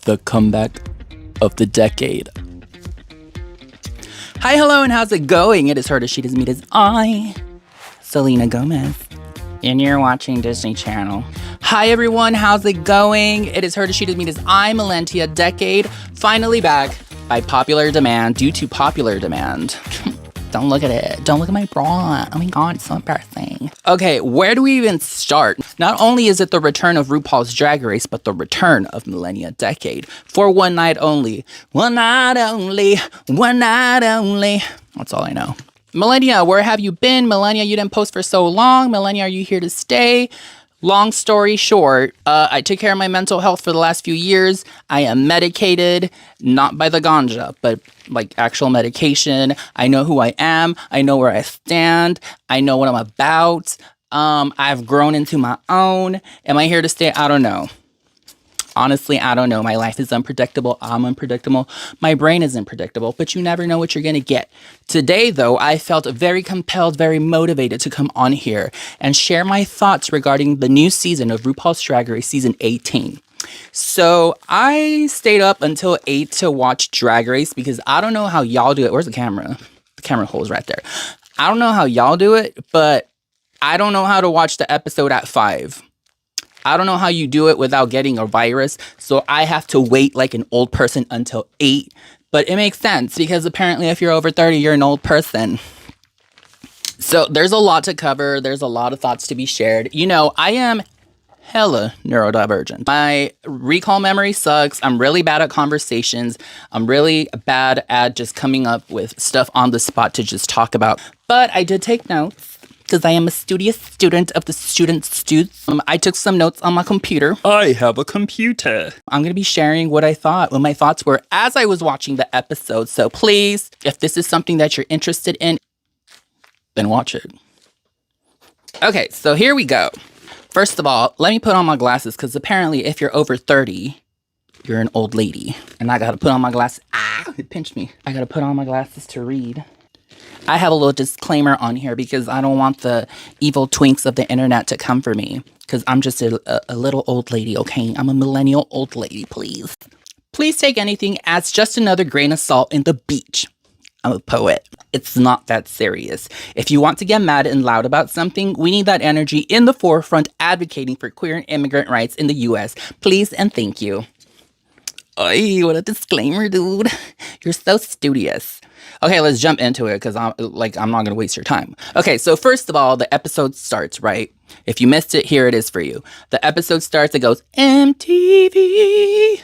the comeback of the decade. Hi, hello, and how's it going? It is her, she does, me does I, Selena Gomez. And you're watching Disney Channel. Hi, everyone, how's it going? It is her, she does, me does I, Melentia Decade, finally back by popular demand, due to popular demand. Don't look at it. Don't look at my bra. Oh my god, it's so embarrassing. Okay, where do we even start? Not only is it the return of RuPaul's Drag Race, but the return of Millennia Decade. For one night only. One night only. One night only. That's all I know. Millennia, where have you been? Millennia, you didn't post for so long. Millennia, are you here to stay? Long story short, I took care of my mental health for the last few years. I am medicated, not by the ganja, but like actual medication. I know who I am. I know where I stand. I know what I'm about. I've grown into my own. Am I here to stay? I don't know. Honestly, I don't know. My life is unpredictable. I'm unpredictable. My brain is unpredictable, but you never know what you're going to get. Today, though, I felt very compelled, very motivated to come on here and share my thoughts regarding the new season of RuPaul's Drag Race season 18. So I stayed up until 8 to watch Drag Race because I don't know how y'all do it. Where's the camera? The camera hole is right there. I don't know how y'all do it, but I don't know how to watch the episode at 5. I don't know how you do it without getting a virus, so I have to wait like an old person until 8. But it makes sense because apparently if you're over 30, you're an old person. So there's a lot to cover. There's a lot of thoughts to be shared. You know, I am hella neurodivergent. My recall memory sucks. I'm really bad at conversations. I'm really bad at just coming up with stuff on the spot to just talk about. But I did take notes. Because I am a studious student of the students. I took some notes on my computer. I have a computer. I'm going to be sharing what I thought, what my thoughts were as I was watching the episode. So please, if this is something that you're interested in, then watch it. Okay, so here we go. First of all, let me put on my glasses because apparently if you're over 30, you're an old lady. And I got to put on my glasses. Ah, it pinched me. I got to put on my glasses to read. I have a little disclaimer on here because I don't want the evil twinks of the internet to come for me. Because I'm just a little old lady, okay? I'm a millennial old lady, please. Please take anything as just another grain of salt in the beach. I'm a poet. It's not that serious. If you want to get mad and loud about something, we need that energy in the forefront advocating for queer and immigrant rights in the U.S. Please and thank you. Oy, what a disclaimer, dude. You're so studious. Okay, let's jump into it because I'm not going to waste your time. Okay, so first of all, the episode starts, right? If you missed it, here it is for you. The episode starts, it goes, MTV.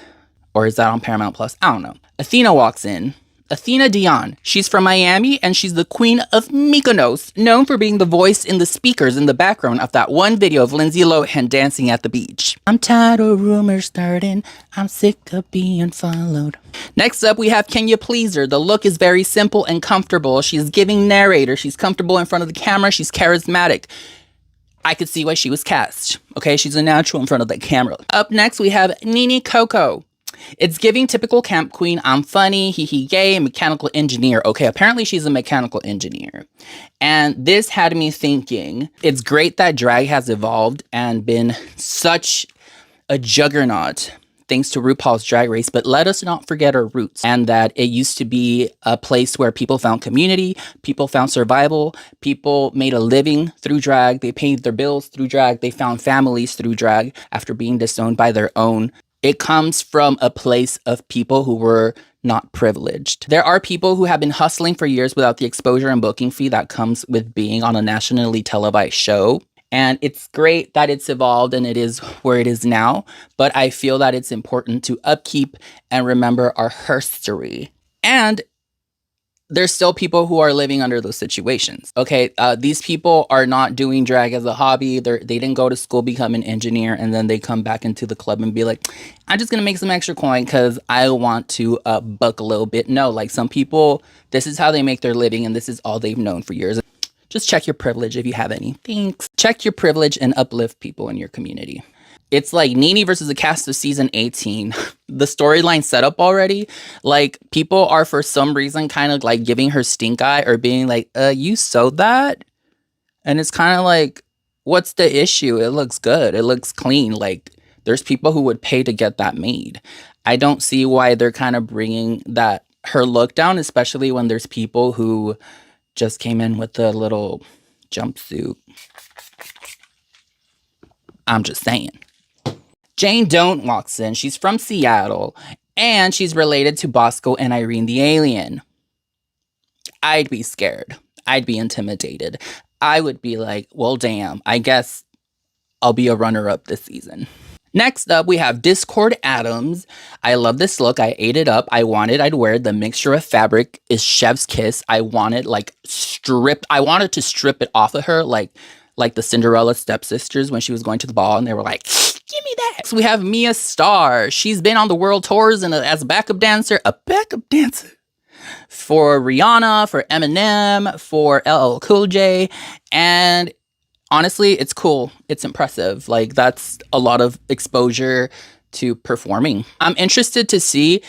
Or is that on Paramount Plus? I don't know. Athena walks in. Athena Dion. She's from Miami and she's the queen of Mykonos, known for being the voice in the speakers in the background of that one video of Lindsay Lohan dancing at the beach. I'm tired of rumors starting. I'm sick of being followed. Next up, we have Kenya Pleaser. The look is very simple and comfortable. She's giving narrator. She's comfortable in front of the camera. She's charismatic. I could see why she was cast. Okay, she's a natural in front of the camera. Up next, we have Nene Coco. It's giving typical camp queen, I'm funny, hee gay, mechanical engineer. Okay, apparently she's a mechanical engineer. And this had me thinking, it's great that drag has evolved and been such a juggernaut thanks to RuPaul's Drag Race, but let us not forget our roots and that it used to be a place where people found community, people found survival, people made a living through drag, they paid their bills through drag, they found families through drag after being disowned by their own. It comes from a place of people who were not privileged. There are people who have been hustling for years without the exposure and booking fee that comes with being on a nationally televised show. And it's great that it's evolved and it is where it is now. But I feel that it's important to upkeep and remember our history. And there's still people who are living under those situations. Okay, these people are not doing drag as a hobby. They didn't go to school, become an engineer, and then they come back into the club and be like, I'm just gonna make some extra coin because I want to buck a little bit. No, like some people, this is how they make their living and this is all they've known for years. Just check your privilege if you have any. Thanks. Check your privilege and uplift people in your community. It's like Nene versus the cast of season 18. The storyline set up already. Like, people are for some reason kind of like giving her stink eye or being like, you sewed that? And it's kind of like, what's the issue? It looks good. It looks clean. Like, there's people who would pay to get that made. I don't see why they're kind of bringing that her look down, especially when there's people who just came in with a little jumpsuit. I'm just saying. Jane Don't walks in. She's from Seattle, and she's related to Bosco and Irene the Alien. I'd be scared. I'd be intimidated. I would be like, well, damn, I guess I'll be a runner-up this season. Next up, we have Discord Adams. I love this look. I ate it up. I'd wear it. The mixture of fabric is chef's kiss. I wanted to strip it off of her like the Cinderella stepsisters when she was going to the ball and they were like, give me that. So we have Mia Starr. She's been on the world tours and as a backup dancer, for Rihanna, for Eminem, for LL Cool J, and honestly, it's cool. It's impressive. Like, that's a lot of exposure to performing. I'm interested to see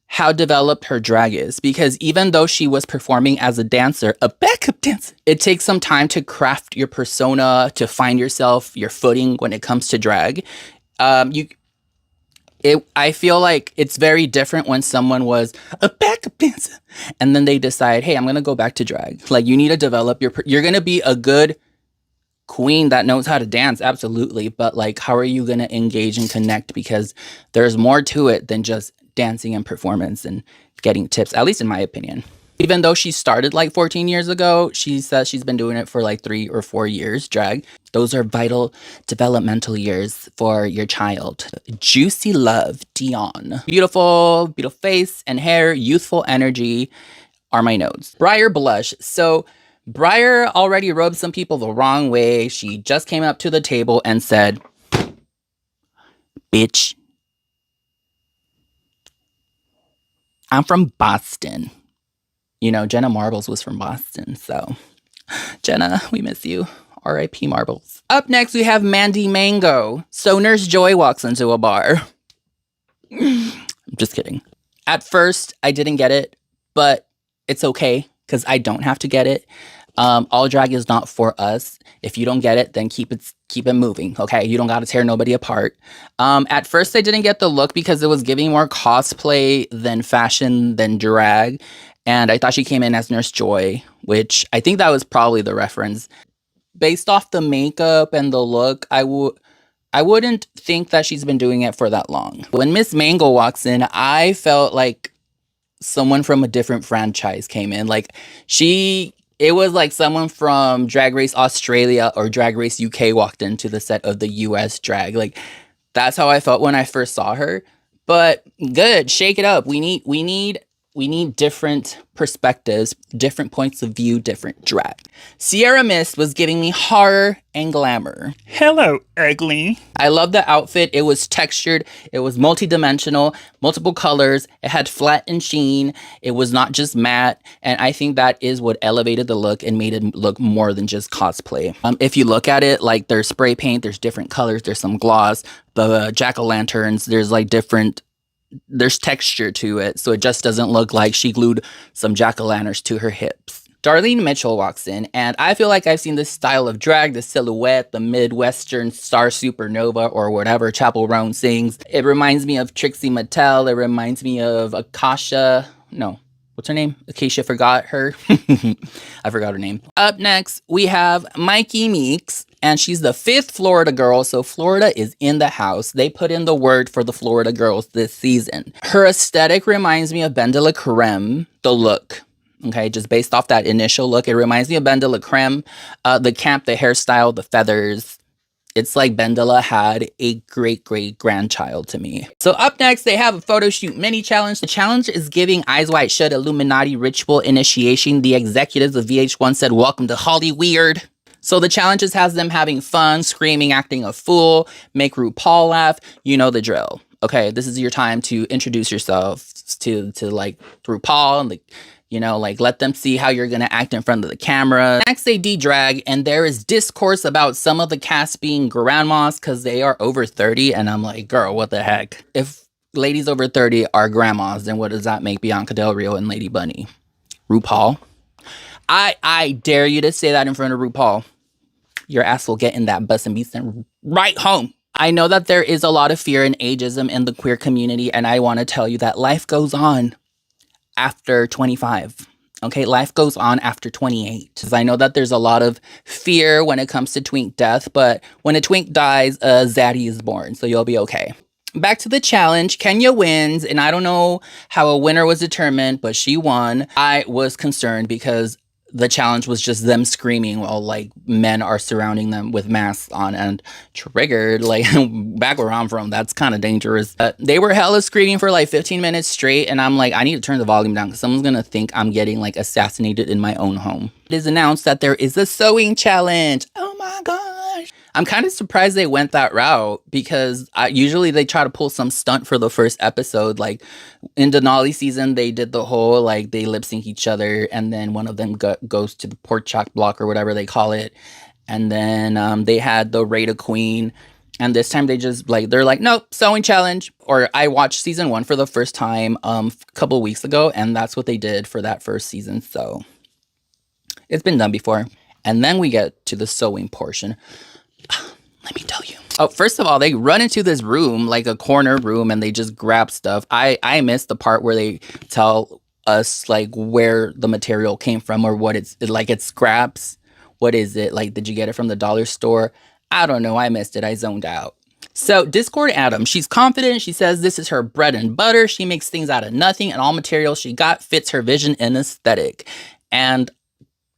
how developed her drag is, because even though she was performing as a dancer, a backup dancer, it takes some time to craft your persona, to find yourself, your footing when it comes to drag. I feel like it's very different when someone was a backup dancer and then they decide, hey, I'm going to go back to drag. Like, you need to develop you're going to be a good queen that knows how to dance, absolutely, but like, how are you going to engage and connect? Because there's more to it than just dancing and performance and getting tips, at least in my opinion. Even though she started like 14 years ago, she says she's been doing it for like 3 or 4 years, drag. Those are vital developmental years for your child. Juicy Love, Dion. Beautiful face and hair, youthful energy are my notes. Briar Blush. So Briar already rubbed some people the wrong way. She just came up to the table and said, bitch, I'm from Boston. You know, Jenna Marbles was from Boston, so Jenna, we miss you. R.I.P. Marbles. Up next, we have Mandy Mango. So Nurse Joy walks into a bar. I'm just kidding. At first, I didn't get it, but it's okay, because I don't have to get it. All drag is not for us. If you don't get it, then keep it moving, okay? You don't gotta tear nobody apart. At first, I didn't get the look because it was giving more cosplay than fashion than drag. And I thought she came in as Nurse Joy, which I think that was probably the reference. Based off the makeup and the look, I wouldn't think that she's been doing it for that long. When Miss Mango walks in, I felt like someone from a different franchise came in. Like, it was like someone from Drag Race Australia or Drag Race UK walked into the set of the US drag. Like, that's how I felt when I first saw her. But good, shake it up. We need different perspectives, different points of view, different drag. Sierra Mist was giving me horror and glamour. Hello, ugly. I love the outfit. It was textured. It was multi-dimensional, multiple colors. It had flat and sheen. It was not just matte. And I think that is what elevated the look and made it look more than just cosplay. If you look at it, like, there's spray paint, there's different colors, there's some gloss, the jack-o'-lanterns, there's texture to it, so it just doesn't look like she glued some jack-o'-lanterns to her hips. Darlene Mitchell walks in, and I feel like I've seen this style of drag, the silhouette, the Midwestern Star Supernova, or whatever Chapel Roan sings. It reminds me of Trixie Mattel. It reminds me of Akasha. No, what's her name? Acacia forgot her. I forgot her name. Up next, we have Mikey Meeks. And she's the 5th Florida girl, so Florida is in the house. They put in the word for the Florida girls this season. Her aesthetic reminds me of Ben de la Creme, the look. Okay, just based off that initial look, it reminds me of Ben de la Creme. The camp, the hairstyle, the feathers. It's like Ben de la had a great-great-grandchild to me. So up next, they have a photo shoot mini challenge. The challenge is giving Eyes Wide Shut Illuminati ritual initiation. The executives of VH1 said, welcome to Hollyweird. So the challenges has them having fun, screaming, acting a fool, make RuPaul laugh. You know the drill. Okay, this is your time to introduce yourself to like RuPaul and like, let them see how you're gonna act in front of the camera. Next, they de-drag, and there is discourse about some of the cast being grandmas because they are over 30, and I'm like, girl, what the heck? If ladies over 30 are grandmas, then what does that make Bianca Del Rio and Lady Bunny? RuPaul? I dare you to say that in front of RuPaul. Your ass will get in that bus and be sent right home. I know that there is a lot of fear and ageism in the queer community, and I want to tell you that life goes on after 25. Okay, life goes on after 28. 'Cause I know that there's a lot of fear when it comes to twink death, but when a twink dies, a zaddy is born, so you'll be okay. Back to the challenge. Kenya wins, and I don't know how a winner was determined, but she won. I was concerned because the challenge was just them screaming while like men are surrounding them with masks on, and triggered. Like back where I'm from, that's kind of dangerous. They were hella screaming for like 15 minutes straight, and I'm like, I need to turn the volume down because someone's gonna think I'm getting like assassinated in my own home. It is announced that there is a sewing challenge. Oh my gosh. I'm kind of surprised they went that route because usually they try to pull some stunt for the first episode. Like in Denali season, they did the whole like they lip sync each other, and then one of them goes to the pork chop block or whatever they call it, and then they had the Raid a Queen, and this time they just like they're like nope, sewing challenge. Or I watched season 1 for the first time a couple weeks ago, and that's what they did for that first season. So it's been done before. And then we get to the sewing portion. Let me tell you. Oh, first of all, they run into this room, like a corner room, and they just grab stuff. I missed the part where they tell us like where the material came from or what it's like. It's scraps. What is it? Like, did you get it from the dollar store? I don't know. I missed it. I zoned out. So Discord Adam, she's confident. She says this is her bread and butter. She makes things out of nothing, and all material she got fits her vision and aesthetic. And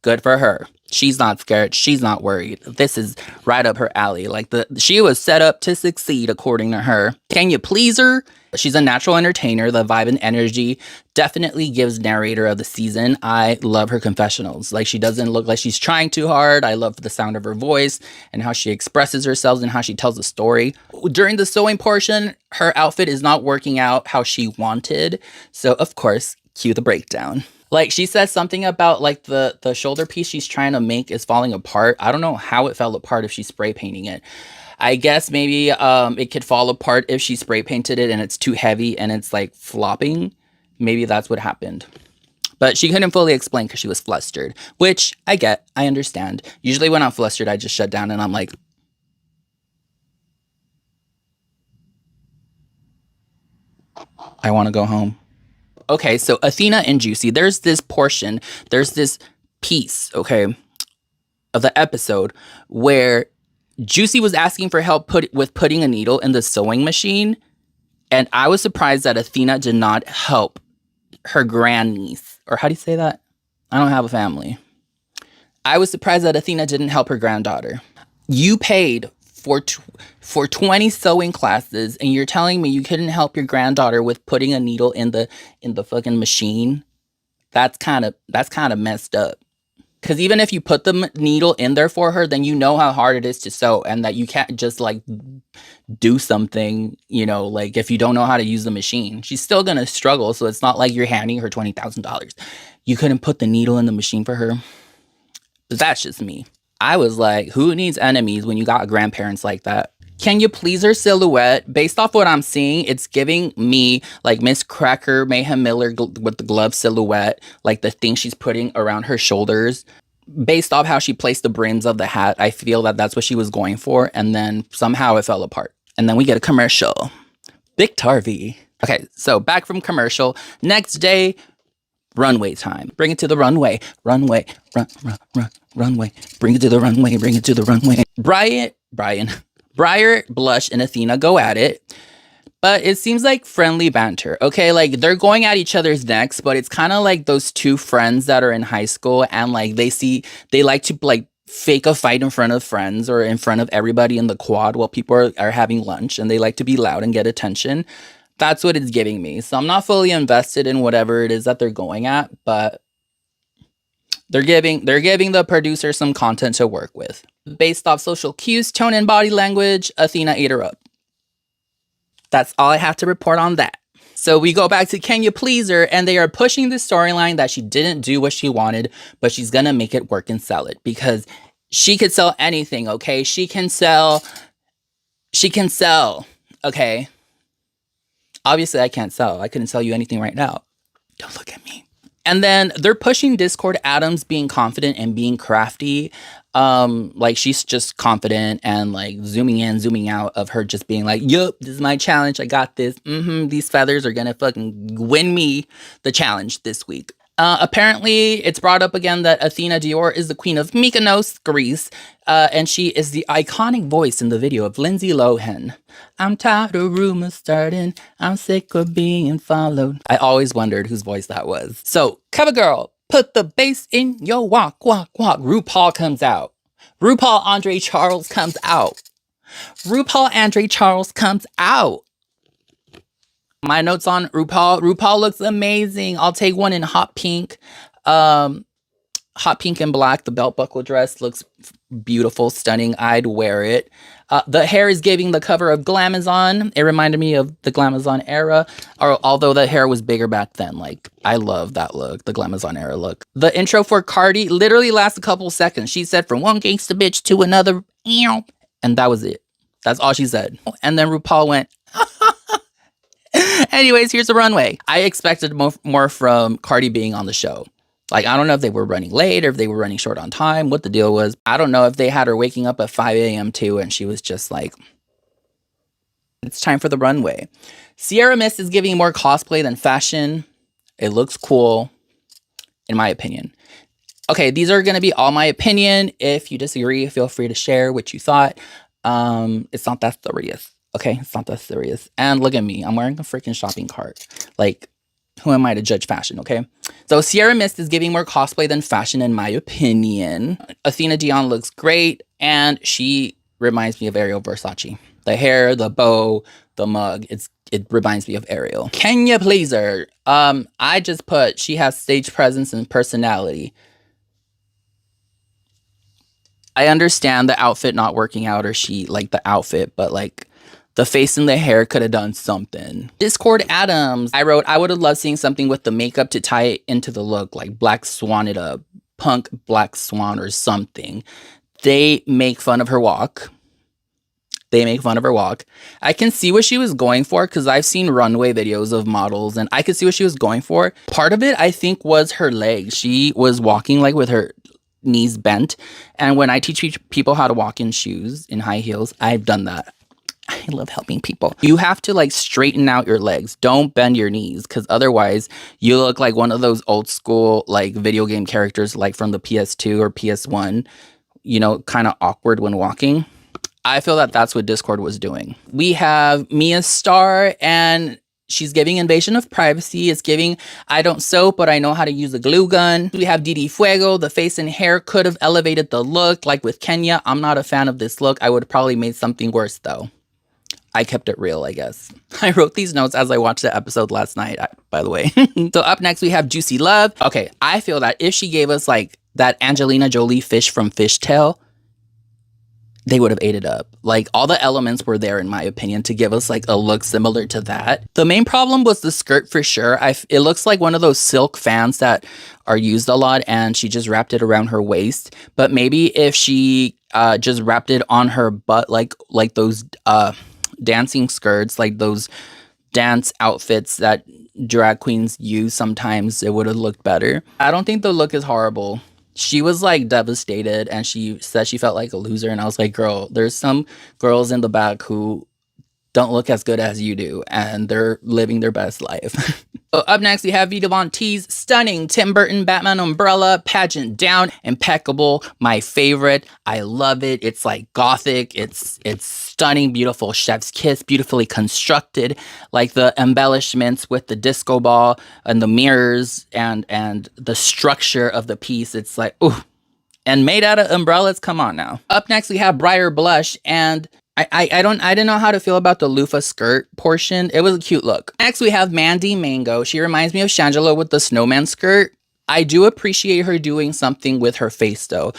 good for her. She's not scared. She's not worried. This is right up her alley. Like she was set up to succeed, according to her. Can you please her? She's a natural entertainer. The vibe and energy definitely gives narrator of the season. I love her confessionals. Like she doesn't look like she's trying too hard. I love the sound of her voice and how she expresses herself and how she tells the story. During the sewing portion, her outfit is not working out how she wanted. So of course, cue the breakdown. Like she says something about like the shoulder piece she's trying to make is falling apart. I don't know how it fell apart if she's spray painting it. I guess maybe it could fall apart if she spray painted it and it's too heavy and it's like flopping. Maybe that's what happened. But she couldn't fully explain because she was flustered, which I get. I understand. Usually when I'm flustered, I just shut down and I'm like, I want to go home. Okay, so Athena and Juicy, there's this portion, there's this piece, okay, of the episode where Juicy was asking for help with putting a needle in the sewing machine, and I was surprised that Athena did not help her grandniece, or how do you say that? I don't have a family. I was surprised that Athena didn't help her granddaughter. You paid for 20 sewing classes, and you're telling me you couldn't help your granddaughter with putting a needle in the fucking machine? That's kind of messed up. Because even if you put the needle in there for her, then you know how hard it is to sew, and that you can't just like do something, you know, like if you don't know how to use the machine, she's still gonna struggle. So it's not like you're handing her $20,000. You couldn't put the needle in the machine for her. That's just me. I was like, who needs enemies when you got grandparents like that? Can you please her silhouette? Based off what I'm seeing, it's giving me like Miss Cracker Mayhem Miller with the glove silhouette, like the thing she's putting around her shoulders. Based off how she placed the brims of the hat, I feel that that's what she was going for, and then somehow it fell apart. And then we get a commercial. Big Tarvey. Okay, so back from commercial. Next day, runway time. Bring it to the runway. Runway. Runway. Bring it to the runway. Bring it to the runway. Briar, Blush, and Athena go at it. But it seems like friendly banter. Okay, like they're going at each other's necks, but it's kind of like those two friends that are in high school, and like they like to like fake a fight in front of friends or in front of everybody in the quad while people are having lunch, and they like to be loud and get attention. That's what it's giving me. So I'm not fully invested in whatever it is that they're going at, but they're giving the producer some content to work with. Based off social cues, tone, and body language, Athena ate her up. That's all I have to report on that. So we go back to Can You Please Her, and they are pushing the storyline that she didn't do what she wanted, but she's gonna make it work and sell it because she could sell anything, okay? She can sell, okay? Obviously, I can't sell. I couldn't sell you anything right now. Don't look at me. And then they're pushing Discord Adams being confident and being crafty. Like she's just confident and like zooming in, zooming out of her just being like, yup, this is my challenge. I got this. These feathers are gonna fucking win me the challenge this week. Apparently, it's brought up again that Athena Dior is the queen of Mykonos, Greece, and she is the iconic voice in the video of Lindsay Lohan. I'm tired of rumors starting. I'm sick of being followed. I always wondered whose voice that was. So, cover girl, put the bass in your walk, walk, walk. RuPaul comes out. RuPaul Andre Charles comes out. RuPaul Andre Charles comes out. My notes on RuPaul. RuPaul looks amazing. I'll take one in hot pink. Hot pink and black. The belt buckle dress looks beautiful, stunning. I'd wear it. The hair is giving the cover of Glamazon. It reminded me of the Glamazon era, although the hair was bigger back then. Like, I love that look, the Glamazon era look. The intro for Cardi literally lasts a couple seconds. She said from one gangsta bitch to another, and that was it. That's all she said. And then RuPaul went, anyways, here's the runway. I expected more from Cardi being on the show. Like, I don't know if they were running late or if they were running short on time, what the deal was. I don't know if they had her waking up at 5 a.m. too, and she was just like, it's time for the runway. Sierra Mist is giving more cosplay than fashion. It looks cool, in my opinion. Okay, these are going to be all my opinion. If you disagree, feel free to share what you thought. It's not that serious. Okay, it's not that serious. And look at me. I'm wearing a freaking shopping cart. Like, who am I to judge fashion, okay? So Sierra Mist is giving more cosplay than fashion, in my opinion. Athena Dion looks great, and she reminds me of Ariel Versace. The hair, the bow, the mug, it reminds me of Ariel. Kenya Pleaser. I just put, she has stage presence and personality. I understand the outfit not working out, or she like the outfit, but like, the face and the hair could have done something. Discord Adams. I wrote, I would have loved seeing something with the makeup to tie it into the look, like Black Swan it up, punk Black Swan or something. They make fun of her walk. I can see what she was going for because I've seen runway videos of models and I could see what she was going for. Part of it, I think, was her legs. She was walking like with her knees bent. And when I teach people how to walk in shoes, in high heels, I've done that. I love helping people. You have to like straighten out your legs. Don't bend your knees because otherwise you look like one of those old school like video game characters like from the PS2 or PS1, you know, kind of awkward when walking. I feel that that's what Discord was doing. We have Mia Starr and she's giving invasion of privacy. It's giving, I don't sew, but I know how to use a glue gun. We have Didi Fuego. The face and hair could have elevated the look like with Kenya. I'm not a fan of this look. I would have probably made something worse though. I kept it real, I guess. I wrote these notes as I watched the episode last night, by the way. So up next, we have Juicy Love. Okay, I feel that if she gave us like that Angelina Jolie fish from Fishtail, they would have ate it up. Like all the elements were there, in my opinion, to give us like a look similar to that. The main problem was the skirt for sure. It looks like one of those silk fans that are used a lot and she just wrapped it around her waist. But maybe if she just wrapped it on her butt like those dancing skirts, like those dance outfits that drag queens use sometimes, it would have looked better. I don't think the look is horrible. She was like devastated and she said she felt like a loser, and I was like, girl, there's some girls in the back who don't look as good as you do and they're living their best life. So up next, we have Vita Von Teese, stunning Tim Burton Batman umbrella, pageant down, impeccable, my favorite. I love it. It's like gothic. It's stunning, beautiful chef's kiss, beautifully constructed, like the embellishments with the disco ball and the mirrors and the structure of the piece. It's like, ooh, and made out of umbrellas. Come on now. Up next, we have Briar Blush, and I didn't know how to feel about the loofah skirt portion. It was a cute look. Next, we have Mandy Mango. She reminds me of Shangela with the snowman skirt. I do appreciate her doing something with her face though.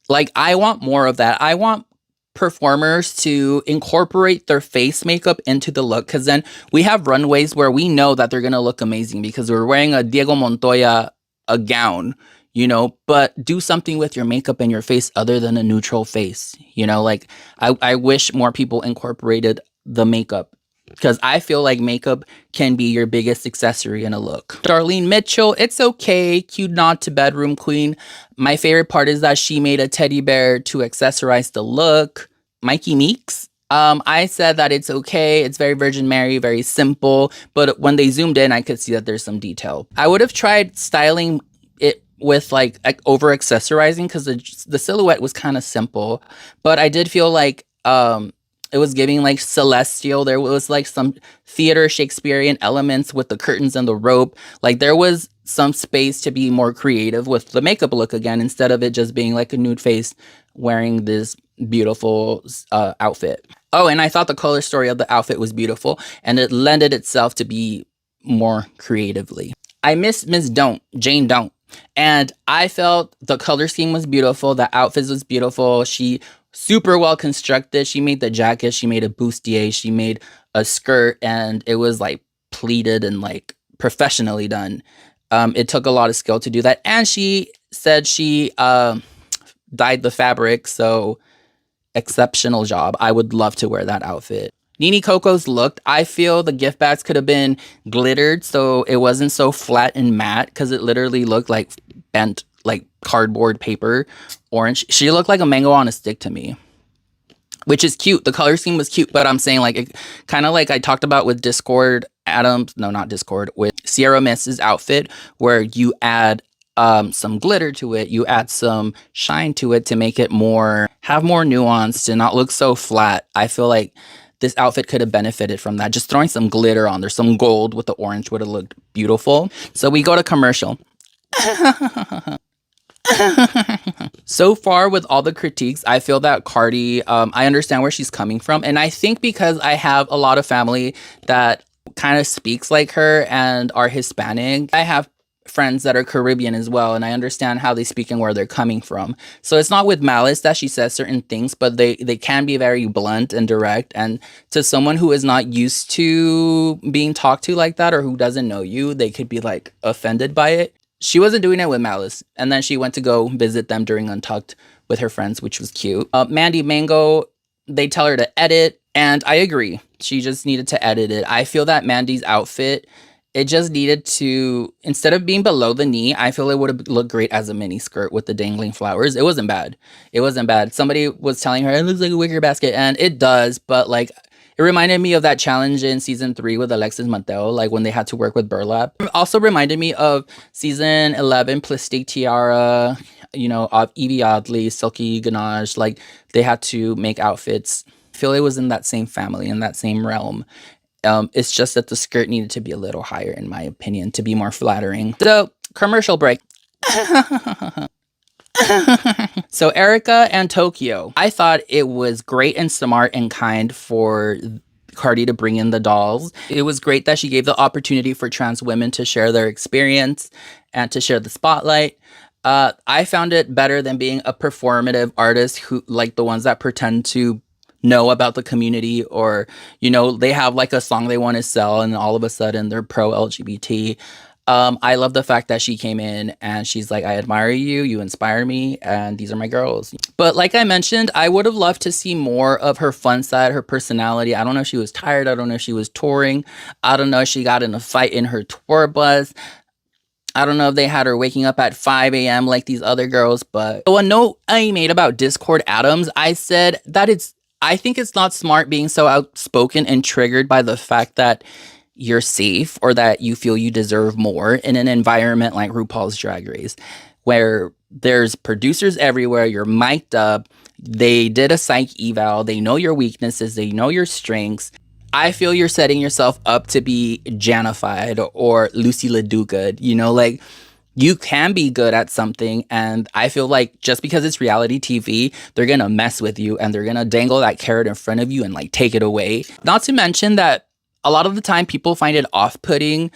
Like, I want more of that. I want performers to incorporate their face makeup into the look, because then we have runways where we know that they're going to look amazing because we're wearing a Diego Montoya a gown, you know, but do something with your makeup and your face other than a neutral face, you know, like I wish more people incorporated the makeup because I feel like makeup can be your biggest accessory in a look. Darlene Mitchell, it's okay, cute nod to bedroom queen. My favorite part is that she made a teddy bear to accessorize the look. Mikey Meeks, I said that it's okay. It's very Virgin Mary, very simple. But when they zoomed in, I could see that there's some detail. I would have tried styling it with like over accessorizing because the silhouette was kind of simple. But I did feel like it was giving like celestial. There was like some theater Shakespearean elements with the curtains and the rope. Like there was some space to be more creative with the makeup look again, instead of it just being like a nude face wearing this beautiful outfit. Oh, and I thought the color story of the outfit was beautiful, and it lended itself to be more creatively. I missed Miss Jane Don't. And I felt the color scheme was beautiful. The outfits was beautiful. She super well constructed. She made the jacket. She made a bustier. She made a skirt, and it was like pleated and like professionally done. It took a lot of skill to do that. And she said she dyed the fabric. So exceptional job. I would love to wear that outfit. Nene Coco's look, I feel the gift bags could have been glittered so it wasn't so flat and matte, because it literally looked like bent like cardboard paper orange. She looked like a mango on a stick to me, which is cute. The color scheme was cute, but I'm saying like it kind of like I talked about with with Sierra Mist's outfit, where you add some glitter to it, you add some shine to it to make it have more nuance, to not look so flat. I feel like this outfit could have benefited from that. Just throwing some glitter on there, some gold with the orange would have looked beautiful. So we go to commercial. So far with all the critiques, I feel that Cardi, I understand where she's coming from. And I think because I have a lot of family that kind of speaks like her and are Hispanic, I have friends that are Caribbean as well, and I understand how they speak and where they're coming from. So it's not with malice that she says certain things, but they can be very blunt and direct, and to someone who is not used to being talked to like that, or who doesn't know you, they could be like offended by it. She wasn't doing it with malice, and then she went to go visit them during Untucked with her friends, which was cute. Mandy Mango, they tell her to edit, and I agree. She just needed to edit it. I feel that Mandy's outfit, it just needed to, instead of being below the knee, I feel it would have looked great as a mini skirt with the dangling flowers. It wasn't bad. It wasn't bad. Somebody was telling her it looks like a wicker basket, and it does, but like it reminded me of that challenge in season 3 with Alexis Mateo, like when they had to work with burlap. It also reminded me of season 11 Plastic Tiara, you know, of Evie Oddly, Silky Ganache. Like they had to make outfits. I feel it was in that same family, in that same realm. It's just that the skirt needed to be a little higher, in my opinion, to be more flattering. So, commercial break. So, Erica and Tokyo. I thought it was great and smart and kind for Cardi to bring in the dolls. It was great that she gave the opportunity for trans women to share their experience and to share the spotlight. I found it better than being a performative artist who, like the ones that pretend to know about the community, or you know, they have like a song they want to sell and all of a sudden they're pro LGBT. I love the fact that she came in and she's like, I admire you, you inspire me, and these are my girls. But like I mentioned, I would have loved to see more of her fun side, her personality. I don't know if she was tired, I don't know if she was touring, I don't know if she got in a fight in her tour bus, I don't know if they had her waking up at 5 a.m. like these other girls. But a note I made about Discord Adams, I said that I think it's not smart being so outspoken and triggered by the fact that you're safe or that you feel you deserve more in an environment like RuPaul's Drag Race, where there's producers everywhere, you're mic'd up, they did a psych eval, they know your weaknesses, they know your strengths. I feel you're setting yourself up to be Janified or Lucy LaDuca, you know, like you can be good at something, and I feel like just because it's reality TV, they're gonna mess with you and they're gonna dangle that carrot in front of you and like take it away. Not to mention that a lot of the time people find it off-putting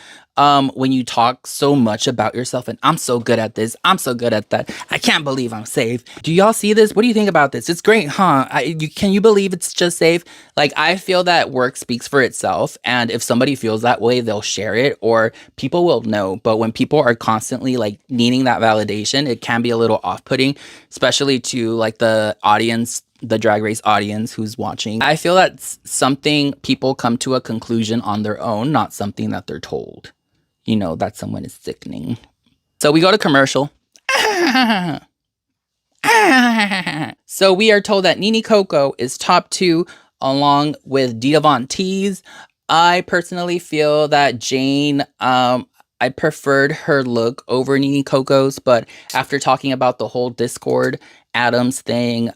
when you talk so much about yourself and I'm so good at this, I'm so good at that, I can't believe I'm safe. Do y'all see this? What do you think about this? It's great, huh? Can you believe it's just safe? Like, I feel that work speaks for itself, and if somebody feels that way, they'll share it or people will know. But when people are constantly like needing that validation, it can be a little off-putting, especially to like the audience the Drag Race audience who's watching. I feel that's something people come to a conclusion on their own, not something that they're told. You know, that someone is sickening. So we go to commercial. So we are told that Nene Coco is top 2 along with Dita Von Teese. I personally feel that Jane, I preferred her look over Nene Coco's, but after talking about the whole Discord Adams thing,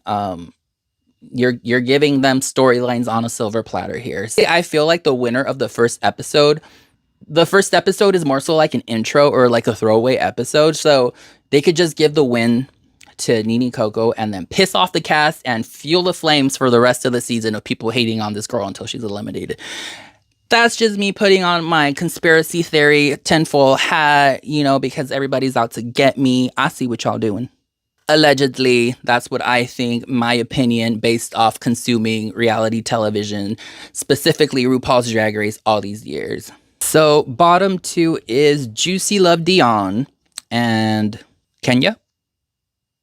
you're giving them storylines on a silver platter here. I feel like the winner of the first episode is more so like an intro or like a throwaway episode, so they could just give the win to Nene Coco and then piss off the cast and fuel the flames for the rest of the season of people hating on this girl until she's eliminated. That's just me putting on my conspiracy theory tinfoil hat, you know, because everybody's out to get me. I see what y'all doing. Allegedly, that's what I think, my opinion, based off consuming reality television, specifically RuPaul's Drag Race all these years. So bottom 2 is Juicy Love Dion and Kenya.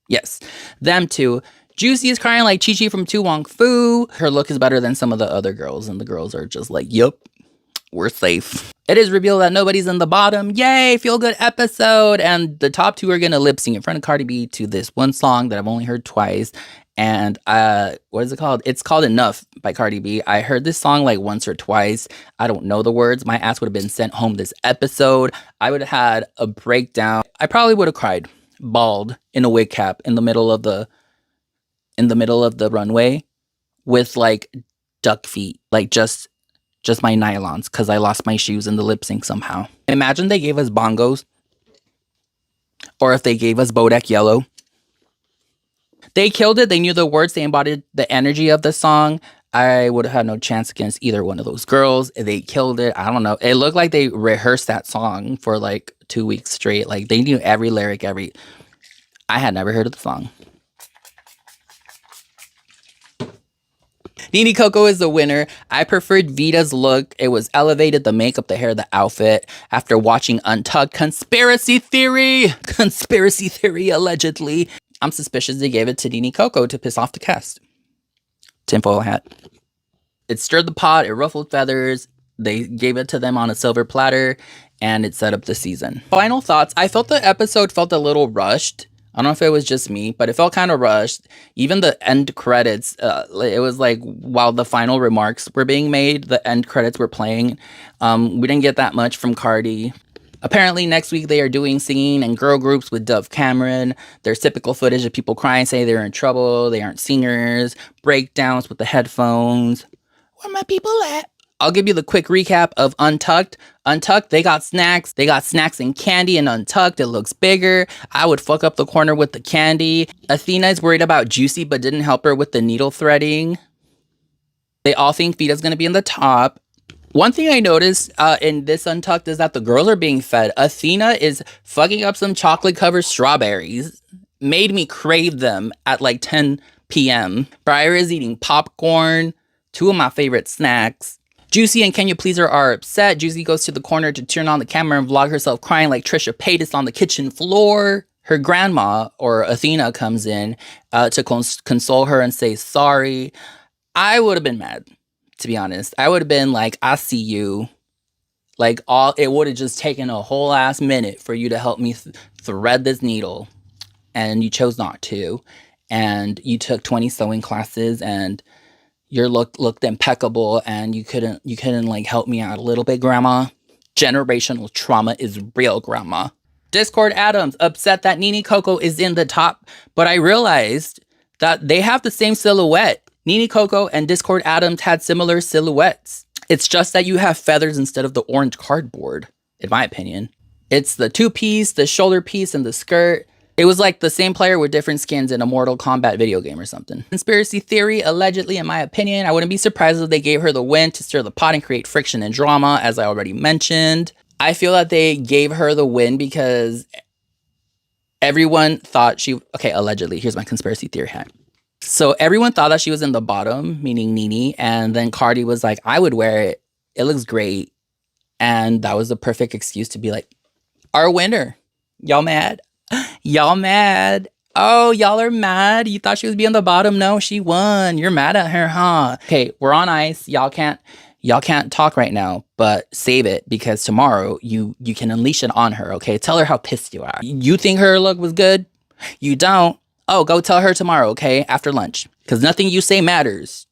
Yes, them two. Juicy is crying like Chi-Chi from Tu Wong Fu. Her look is better than some of the other girls, and the girls are just like, yup, we're safe. It is revealed that nobody's in the bottom. Yay, feel good episode. And the top 2 are going to lip sync in front of Cardi B to this one song that I've only heard twice. And what is it called? It's called Enough by Cardi B. I heard this song like once or twice. I don't know the words. My ass would have been sent home this episode. I would have had a breakdown. I probably would have cried, bald, in a wig cap in the middle of the runway with like duck feet, like just my nylons, because I lost my shoes in the lip sync somehow. Imagine they gave us bongos, or if they gave us Bodak Yellow. They killed it. They knew the words. They embodied the energy of the song. I would have had no chance against either one of those girls. They killed it. I don't know. It looked like they rehearsed that song for like 2 weeks straight. Like they knew every lyric, I had never heard of the song. Nene Coco is the winner. I preferred Vita's look. It was elevated, the makeup, the hair, the outfit. After watching Untucked, conspiracy theory, allegedly. I'm suspicious they gave it to Nene Coco to piss off the cast. Tinfoil hat. It stirred the pot. It ruffled feathers. They gave it to them on a silver platter, and it set up the season. Final thoughts. I felt the episode felt a little rushed. I don't know if it was just me, but it felt kind of rushed. Even the end credits, it was like while the final remarks were being made, the end credits were playing. We didn't get that much from Cardi. Apparently next week they are doing singing and girl groups with Dove Cameron. There's typical footage of people crying, say they're in trouble, they aren't singers, breakdowns with the headphones. Where my people at? I'll give you the quick recap of Untucked. Untucked, they got snacks. They got snacks and candy in Untucked. It looks bigger. I would fuck up the corner with the candy. Athena is worried about Juicy, but didn't help her with the needle threading. They all think Vita's going to be in the top. One thing I noticed in this Untucked is that the girls are being fed. Athena is fucking up some chocolate-covered strawberries. Made me crave them at like 10 p.m. Briar is eating popcorn. 2 of my favorite snacks. Juicy and Kenya Pleaser are upset. Juicy goes to the corner to turn on the camera and vlog herself crying like Trisha Paytas on the kitchen floor. Her grandma, or Athena, comes in to console her and say sorry. I would have been mad, to be honest. I would have been like, I see you. Like, it would have just taken a whole ass minute for you to help me thread this needle. And you chose not to. And you took 20 sewing classes and your look looked impeccable, and you couldn't like help me out a little bit, grandma. Generational trauma is real, grandma. Discord Adams upset that Nene Coco is in the top, but I realized that they have the same silhouette. Nene Coco and Discord Adams had similar silhouettes. It's just that you have feathers instead of the orange cardboard, in my opinion. It's the 2-piece, the shoulder piece, and the skirt. It was like the same player with different skins in a Mortal Kombat video game or something. Conspiracy theory, allegedly, in my opinion. I wouldn't be surprised if they gave her the win to stir the pot and create friction and drama, as I already mentioned. I feel that they gave her the win because everyone thought she... Okay, allegedly. Here's my conspiracy theory hat. So everyone thought that she was in the bottom, meaning Nene, and then Cardi was like, I would wear it. It looks great. And that was the perfect excuse to be like, our winner. Y'all mad? Y'all mad? Oh, y'all are mad? You thought she was being the bottom? No, she won. You're mad at her, huh? Okay, we're on ice. Y'all can't talk right now, but save it because tomorrow you can unleash it on her, okay? Tell her how pissed you are. You think her look was good? You don't? Oh, go tell her tomorrow, okay? After lunch. Because nothing you say matters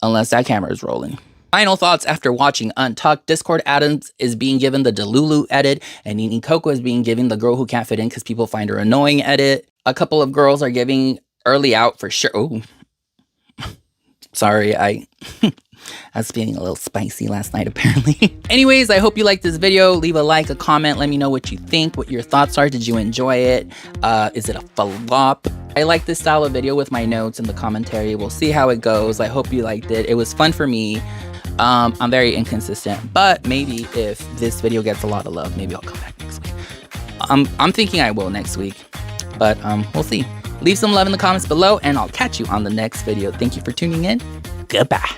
unless that camera is rolling. Final thoughts after watching Untucked. Discord Adams is being given the Delulu edit, and Nini Coco is being given the girl who can't fit in because people find her annoying edit. A couple of girls are giving early out for sure. Oh, sorry, I was feeling a little spicy last night, apparently. Anyways, I hope you liked this video. Leave a like, a comment. Let me know what you think, what your thoughts are. Did you enjoy it? Is it a flop? I like this style of video with my notes and the commentary. We'll see how it goes. I hope you liked it. It was fun for me. I'm very inconsistent, but maybe if this video gets a lot of love, maybe I'll come back next week. I'm thinking I will next week, but we'll see. Leave some love in the comments below, and I'll catch you on the next video. Thank you for tuning in. Goodbye.